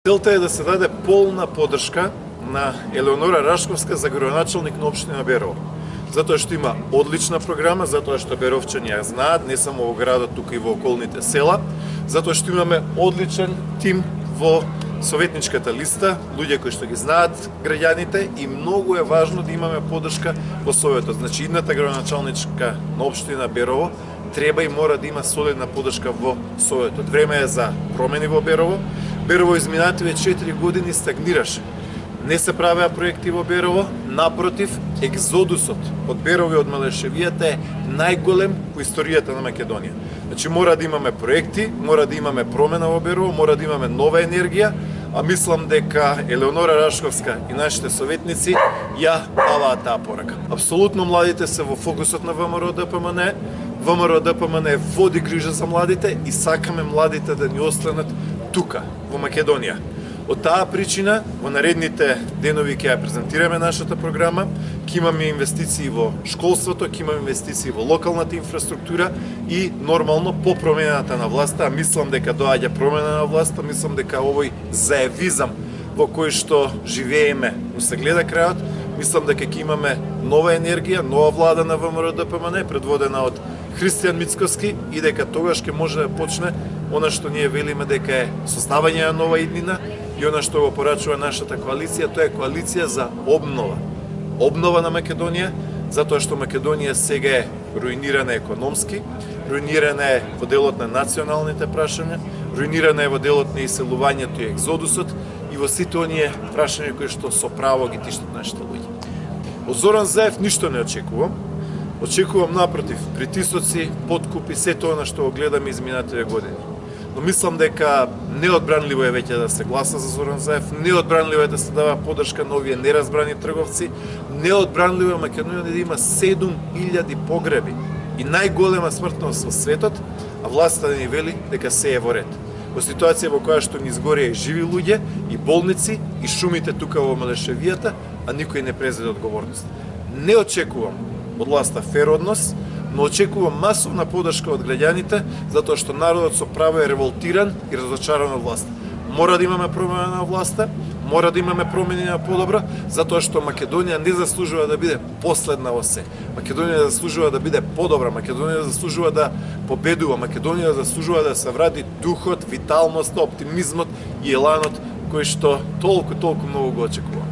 Целта е да се даде полна поддршка на Елеонора Рашковска за градоначалник на општина Берово. Затоа што има одлична програма, затоа што беровчани ја знаат, не само во градот, тука и во околните села, затоа што имаме одличен тим во советничката листа, луѓе кои што ги знаат граѓаните и многу е важно да имаме поддршка во Советот. Значи, идната градоначалничка на општина Берово треба и мора да има солидна поддршка во Советот. Време е за промени во Берово. Берово изминативе 4 години стагнираше. Не се правеа проекти во Берово, напротив, екзодусот од Берово и од Мелешевијата е најголем во историјата на Македонија. Значи, мора да имаме проекти, мора да имаме промена во Берово, мора да имаме нова енергија, а мислам дека Елеонора Рашковска и нашите советници ја даваат таа порака. Апсолутно младите се во фокусот на ВМРО ДПМН. ВМРО ДПМН води грижа за младите и сакаме младите да ни останат тука, во Македонија. Од таа причина, во наредните денови ќе ја презентираме нашата програма, ќе имаме инвестиции во школството, ќе имаме инвестиции во локалната инфраструктура и нормално по промената на власта, мислам дека доаѓа промена на власта, мислам дека овој заевизам во кој што живееме му се гледа крајот, мислам дека ќе имаме нова енергија, нова влада на ВМРО ДПМН, предводена од Христијан Мицкоски и дека тогаш ќе може да почне она што ние велиме дека е создавање на нова иднина и она што го порачува нашата коалиција, тоа е коалиција за обнова. Обнова на Македонија, затоа што Македонија сега е руинирана економски, руинирана е во делот на националните прашања, руинирана е во делот на иселувањето и екзодусот и во сите оние прашања кои што со право ги тиштат нашите луѓе. Од Зоран Заев ништо не очекувам. Очекувам напротив притисоци, подкупи, се тоа на што го гледаме изминатите години. Но мислам дека неодбранливо е веќе да се гласа за Зоран Заев, неодбранливо е да се дава поддршка на овие неразбрани трговци, неодбранливо е Македонија да има 7000 погреби и најголема смртност во светот, а власта да ни вели дека се е во ред. Во ситуација во која што ни изгореа и живи луѓе, и болници, и шумите тука во Мелешевијата, а никој не презеде одговорност. Не очекувам од власта фер однос, но очекувам масовна поддршка од граѓаните, затоа што народот со право е револтиран и разочаран од власта. Мора да имаме промена на власта, мора да имаме промени на подобро, затоа што Македонија не заслужува да биде последна во се. Македонија заслужува да биде подобра, Македонија заслужува да победува, Македонија заслужува да се врати духот, виталноста, оптимизмот и еланот кој што толку многу го очекува.